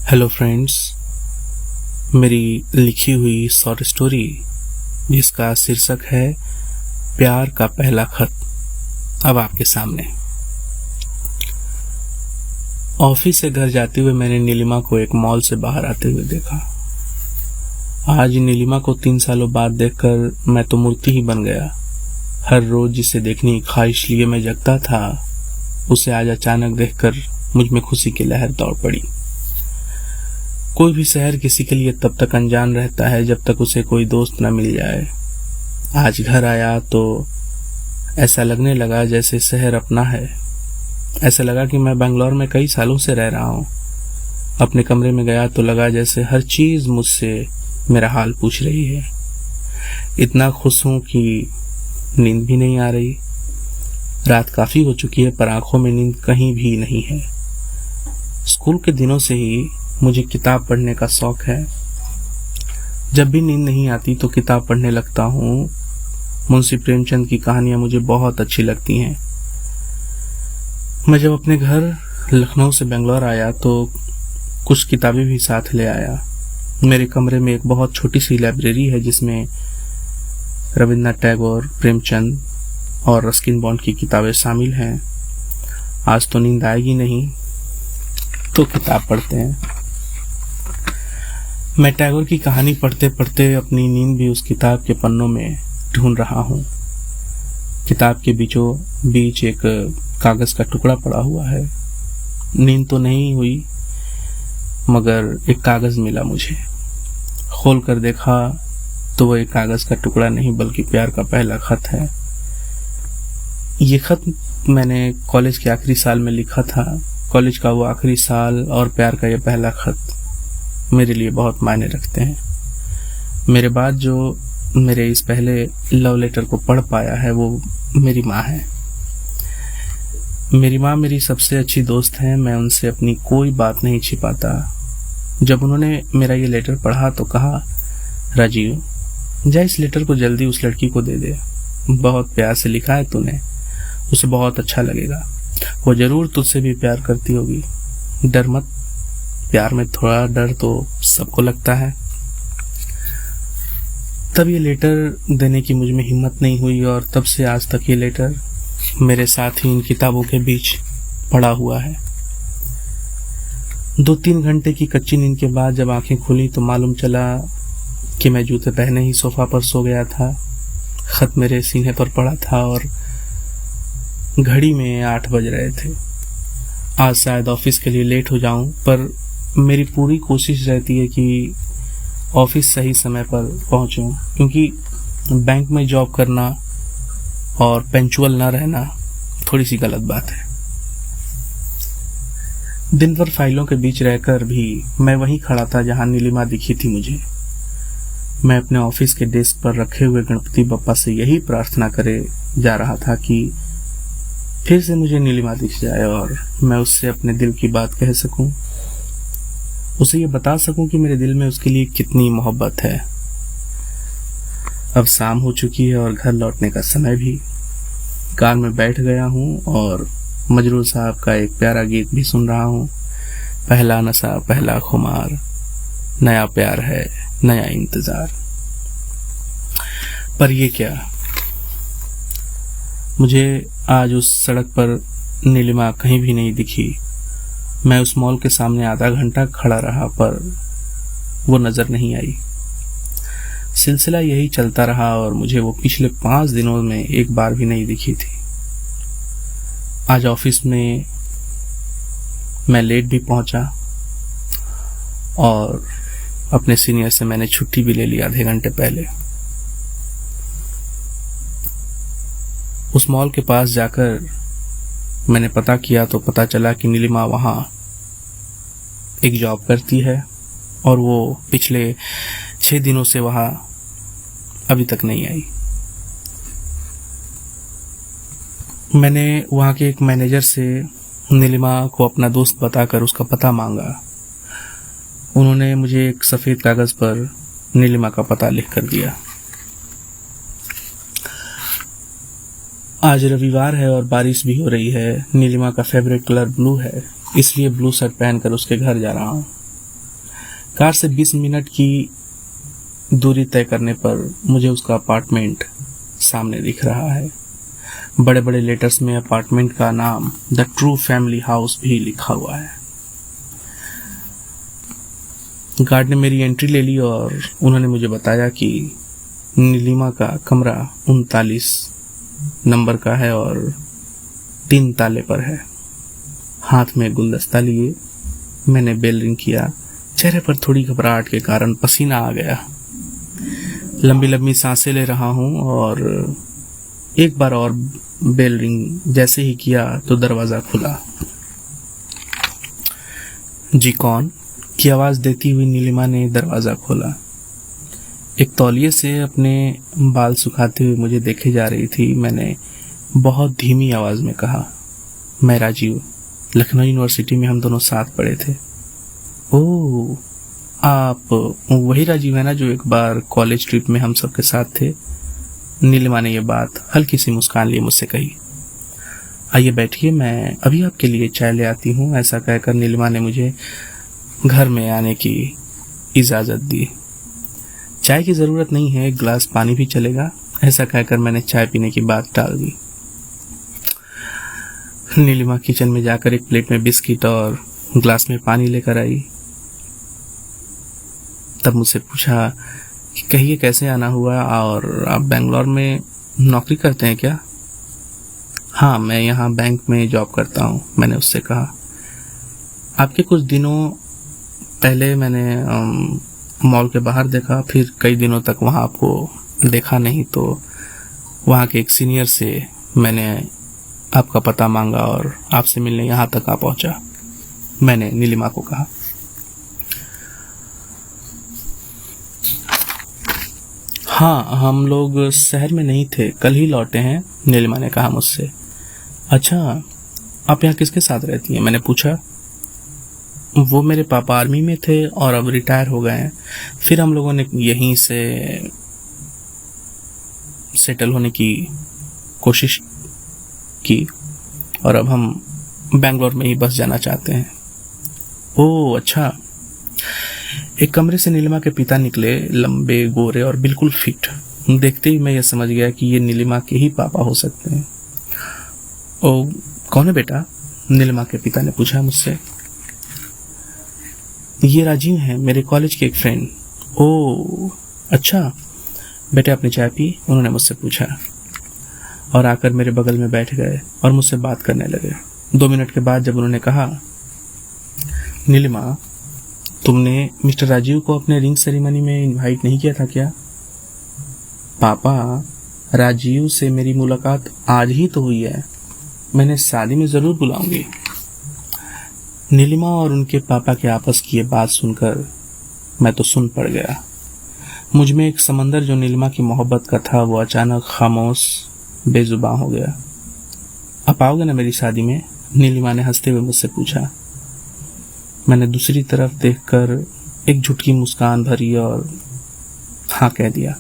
Hello friends, मेरी लिखी हुई शॉर्ट स्टोरी जिसका शीर्षक है प्यार का पहला खत, अब आपके सामने। ऑफिस से घर जाते हुए मैंने नीलिमा को एक मॉल से बाहर आते हुए देखा। आज नीलिमा को 3 सालों बाद देखकर मैं तो मूर्ति ही बन गया। हर रोज जिसे देखने की ख्वाहिश लिए मैं जगता था, उसे आज अचानक देखकर मुझ में खुशी की लहर दौड़ पड़ी। कोई भी शहर किसी के लिए तब तक अनजान रहता है जब तक उसे कोई दोस्त न मिल जाए। आज घर आया तो ऐसा लगने लगा जैसे शहर अपना है। ऐसा लगा कि मैं बेंगलोर में कई सालों से रह रहा हूँ। अपने कमरे में गया तो लगा जैसे हर चीज मुझसे मेरा हाल पूछ रही है। इतना खुश हूँ कि नींद भी नहीं आ रही। रात काफी हो चुकी है पर आंखों में नींद कहीं भी नहीं है। स्कूल के दिनों से ही मुझे किताब पढ़ने का शौक है। जब भी नींद नहीं आती तो किताब पढ़ने लगता हूँ। मुंशी प्रेमचंद की कहानियां मुझे बहुत अच्छी लगती हैं। मैं जब अपने घर लखनऊ से बेंगलोर आया तो कुछ किताबें भी साथ ले आया। मेरे कमरे में एक बहुत छोटी सी लाइब्रेरी है जिसमें रविन्द्रनाथ टैगोर, प्रेमचंद और रस्किन बॉन्ड की किताबें शामिल हैं। आज तो नींद आएगी नहीं तो किताब पढ़ते हैं। मैं टैगोर की कहानी पढ़ते पढ़ते अपनी नींद भी उस किताब के पन्नों में ढूंढ रहा हूँ। किताब के बीचों बीच एक कागज का टुकड़ा पड़ा हुआ है। नींद तो नहीं हुई मगर एक कागज मिला मुझे। खोल कर देखा तो वो एक कागज का टुकड़ा नहीं बल्कि प्यार का पहला खत है। ये खत मैंने कॉलेज के आखिरी साल में लिखा था। कॉलेज का वो आखिरी साल और प्यार का ये पहला खत मेरे लिए बहुत मायने रखते हैं। मेरे बाद जो मेरे इस पहले लव लेटर को पढ़ पाया है वो मेरी माँ है। मेरी माँ मेरी सबसे अच्छी दोस्त है। मैं उनसे अपनी कोई बात नहीं छिपाता। जब उन्होंने मेरा ये लेटर पढ़ा तो कहा, राजीव, जा इस लेटर को जल्दी उस लड़की को दे दे। बहुत प्यार से लिखा है तूने, उसे बहुत अच्छा लगेगा। वो जरूर तुझसे भी प्यार करती होगी। डर मत, प्यार में थोड़ा डर तो सबको लगता है। तब ये लेटर देने की मुझ में हिम्मत नहीं हुई और तब से आज तक ये लेटर मेरे साथ ही इन किताबों के बीच पड़ा हुआ है। 2-3 घंटे की कच्ची नींद के बाद जब आंखें खुली तो मालूम चला कि मैं जूते पहने ही सोफा पर सो गया था। खत मेरे सीने पर पड़ा था और घड़ी में 8 बज रहे थे। आज शायद ऑफिस के लिए लेट हो जाऊं, पर मेरी पूरी कोशिश रहती है कि ऑफिस सही समय पर पहुंचूं, क्योंकि बैंक में जॉब करना और पंक्चुअल ना रहना थोड़ी सी गलत बात है। दिन भर फाइलों के बीच रहकर भी मैं वहीं खड़ा था जहां नीलिमा दिखी थी मुझे। मैं अपने ऑफिस के डेस्क पर रखे हुए गणपति बप्पा से यही प्रार्थना करे जा रहा था कि फिर से मुझे नीलिमा दिख जाए और मैं उससे अपने दिल की बात कह सकूं। उसे ये बता सकूं कि मेरे दिल में उसके लिए कितनी मोहब्बत है। अब शाम हो चुकी है और घर लौटने का समय भी। कार में बैठ गया हूं और मजरूर साहब का एक प्यारा गीत भी सुन रहा हूं। पहला नशा पहला खुमार, नया प्यार है नया इंतजार। पर ये क्या, मुझे आज उस सड़क पर नीलिमा कहीं भी नहीं दिखी। मैं उस मॉल के सामने आधा घंटा खड़ा रहा पर वो नजर नहीं आई। सिलसिला यही चलता रहा और मुझे वो पिछले 5 दिनों में एक बार भी नहीं दिखी थी। आज ऑफिस में मैं लेट भी पहुंचा और अपने सीनियर से मैंने छुट्टी भी ले ली आधे घंटे पहले। उस मॉल के पास जाकर मैंने पता किया तो पता चला कि नीलिमा वहां एक जॉब करती है और वो पिछले 6 दिनों से वहां अभी तक नहीं आई। मैंने वहां के एक मैनेजर से नीलिमा को अपना दोस्त बताकर उसका पता मांगा। उन्होंने मुझे एक सफेद कागज पर नीलिमा का पता लिख कर दिया। आज रविवार है और बारिश भी हो रही है। नीलिमा का फेवरेट कलर ब्लू है, इसलिए ब्लू शर्ट पहनकर उसके घर जा रहा हूँ। कार से 20 मिनट की दूरी तय करने पर मुझे उसका अपार्टमेंट सामने दिख रहा है। बड़े बड़े लेटर्स में अपार्टमेंट का नाम द ट्रू फैमिली हाउस भी लिखा हुआ है। गार्ड ने मेरी एंट्री ले ली और उन्होंने मुझे बताया कि नीलिमा का कमरा 39 नंबर का है और 3 ताले पर है। हाथ में गुलदस्ता लिए मैंने बेल रिंग किया। चेहरे पर थोड़ी घबराहट के कारण पसीना आ गया। लंबी लंबी सांसें ले रहा हूं और एक बार और बेल रिंग जैसे ही किया तो दरवाजा खुला। जी कौन? की आवाज देती हुई नीलिमा ने दरवाजा खोला। एक तौलिए से अपने बाल सुखाते हुए मुझे देखे जा रही थी। मैंने बहुत धीमी आवाज में कहा, मैं राजीव, लखनऊ यूनिवर्सिटी में हम दोनों साथ पढ़े थे। ओह, आप वही राजीव है ना जो एक बार कॉलेज ट्रिप में हम सबके साथ थे? नीलिमा ने यह बात हल्की सी मुस्कान लिए मुझसे कही। आइए बैठिए, मैं अभी आपके लिए चाय ले आती हूँ। ऐसा कहकर नीलिमा ने मुझे घर में आने की इजाजत दी। चाय की जरूरत नहीं है, एक गिलास पानी भी चलेगा। ऐसा कहकर मैंने चाय पीने की बात टाल दी। नीलिमा किचन में जाकर एक प्लेट में बिस्किट और ग्लास में पानी लेकर आई। तब मुझसे पूछा कि कहिए कैसे आना हुआ और आप बेंगलोर में नौकरी करते हैं क्या? हाँ, मैं यहाँ बैंक में जॉब करता हूँ, मैंने उससे कहा। आपके कुछ दिनों पहले मैंने मॉल के बाहर देखा, फिर कई दिनों तक वहाँ आपको देखा नहीं, तो वहाँ के एक सीनियर से मैंने आपका पता मांगा और आपसे मिलने यहाँ तक आ पहुँचा, मैंने नीलिमा को कहा। हाँ, हम लोग शहर में नहीं थे, कल ही लौटे हैं, नीलिमा ने कहा मुझसे। अच्छा, आप यहाँ किसके साथ रहती हैं? मैंने पूछा। वो मेरे पापा आर्मी में थे और अब रिटायर हो गए हैं। फिर हम लोगों ने यहीं से सेटल होने की कोशिश की और अब हम बेंगलोर में ही बस जाना चाहते हैं। ओह अच्छा। एक कमरे से नीलिमा के पिता निकले, लंबे, गोरे और बिल्कुल फिट। देखते ही मैं यह समझ गया कि ये नीलिमा के ही पापा हो सकते हैं। ओ, कौन है बेटा? नीलिमा के पिता ने पूछा मुझसे। ये राजीव हैं, मेरे कॉलेज के एक फ्रेंड। ओह अच्छा, बेटे आपने चाय पी? उन्होंने मुझसे पूछा और आकर मेरे बगल में बैठ गए और मुझसे बात करने लगे। 2 मिनट के बाद जब उन्होंने कहा, नीलिमा, तुमने मिस्टर राजीव को अपने रिंग सेरेमनी में इनवाइट नहीं किया था क्या? पापा, राजीव से मेरी मुलाकात आज ही तो हुई है, मैंने शादी में जरूर बुलाऊंगी। नीलिमा और उनके पापा के आपस की ये बात सुनकर मैं तो सुन पड़ गया। मुझ में एक समंदर जो नीलिमा की मोहब्बत का था वो अचानक खामोश, बेजुबान हो गया। आप आओगे ना मेरी शादी में? नीलिमा ने हंसते हुए मुझसे पूछा। मैंने दूसरी तरफ देखकर एक झुटकी मुस्कान भरी और हाँ कह दिया।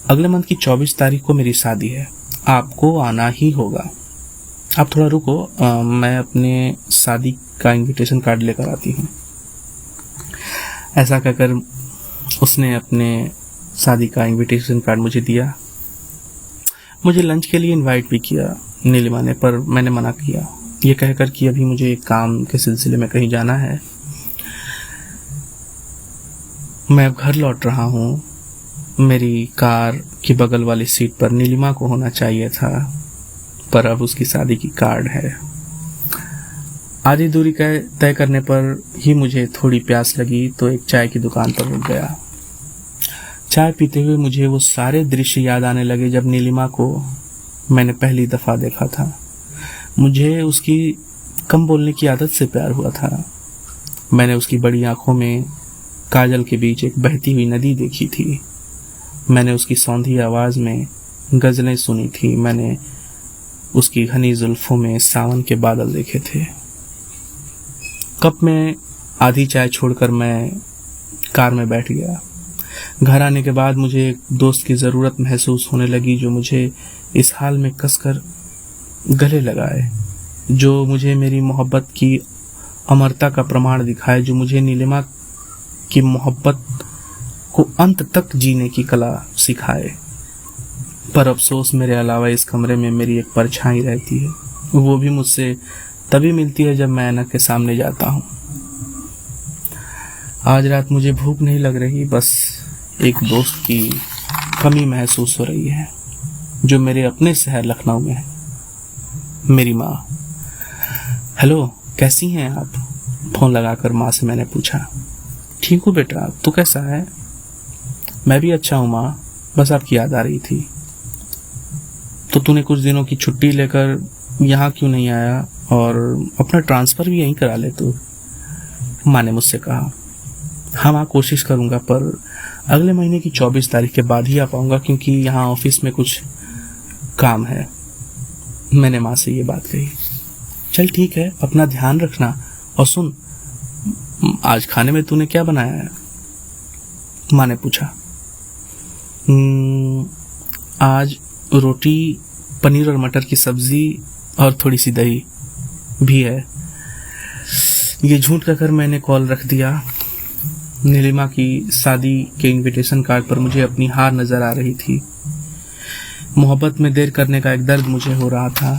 अगले मंथ की 24 तारीख को मेरी शादी है, आपको आना ही होगा। आप थोड़ा रुको, मैं अपने शादी का इनविटेशन कार्ड लेकर आती हूँ। ऐसा कहकर उसने अपने शादी का इनविटेशन कार्ड मुझे दिया। मुझे लंच के लिए इनवाइट भी किया नीलिमा ने, पर मैंने मना किया, ये कहकर कि अभी मुझे एक काम के सिलसिले में कहीं जाना है। मैं अब घर लौट रहा हूँ। मेरी कार की बगल वाली सीट पर नीलिमा को होना चाहिए था, पर अब उसकी शादी की कार्ड है। आधी दूरी तय करने पर ही मुझे थोड़ी प्यास लगी तो एक चाय की दुकान पर रुक गया। चाय पीते हुए मुझे वो सारे दृश्य याद आने लगे जब नीलिमा को मैंने पहली दफा देखा था। मुझे उसकी कम बोलने की आदत से प्यार हुआ था। मैंने उसकी बड़ी आंखों में काजल के बीच एक बहती हुई नदी देखी थी। मैंने उसकी सौंधी आवाज में गजलें सुनी थी। मैंने उसकी घनी जुल्फों में सावन के बादल देखे थे। कप में आधी चाय छोड़कर मैं कार में बैठ गया। घर आने के बाद मुझे एक दोस्त की जरूरत महसूस होने लगी जो मुझे इस हाल में कसकर गले लगाए, जो मुझे मेरी मोहब्बत की अमरता का प्रमाण दिखाए, जो मुझे नीलिमा कि मोहब्बत को अंत तक जीने की कला सिखाए। पर अफसोस मेरे अलावा इस कमरे में मेरी एक परछाई रहती है, वो भी मुझसे तभी मिलती है जब मैं ऐनक के सामने जाता हूँ। आज रात मुझे भूख नहीं लग रही, बस एक दोस्त की कमी महसूस हो रही है जो मेरे अपने शहर लखनऊ में है। मेरी माँ। हेलो, कैसी हैं आप? फोन लगाकर माँ से मैंने पूछा। ठीक हूँ बेटा, तू कैसा है? मैं भी अच्छा हूँ माँ, बस आपकी याद आ रही थी। तो तूने कुछ दिनों की छुट्टी लेकर यहाँ क्यों नहीं आया और अपना ट्रांसफर भी यहीं करा ले तू? माँ ने मुझसे कहा। हाँ माँ, कोशिश करूँगा, पर अगले महीने की 24 तारीख के बाद ही आ पाऊँगा, क्योंकि यहाँ ऑफिस में कुछ काम है। मैंने माँ से ये बात कही। चल ठीक है, अपना ध्यान रखना। और सुन, आज खाने में तूने क्या बनाया है? माँ ने पूछा। आज रोटी, पनीर और मटर की सब्जी और थोड़ी सी दही भी है। ये झूठ कहकर मैंने कॉल रख दिया। नीलिमा की शादी के इनविटेशन कार्ड पर मुझे अपनी हार नजर आ रही थी। मोहब्बत में देर करने का एक दर्द मुझे हो रहा था,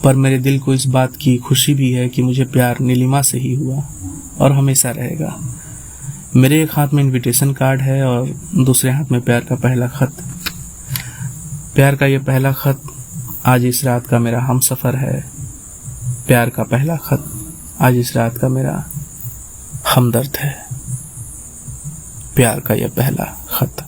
पर मेरे दिल को इस बात की खुशी भी है कि मुझे प्यार नीलिमा से ही हुआ और हमेशा रहेगा। मेरे एक हाथ में इनविटेशन कार्ड है और दूसरे हाथ में प्यार का पहला खत। प्यार का ये पहला खत आज इस रात का मेरा हमसफर है। प्यार का पहला खत आज इस रात का मेरा हमदर्द है। प्यार का यह पहला खत।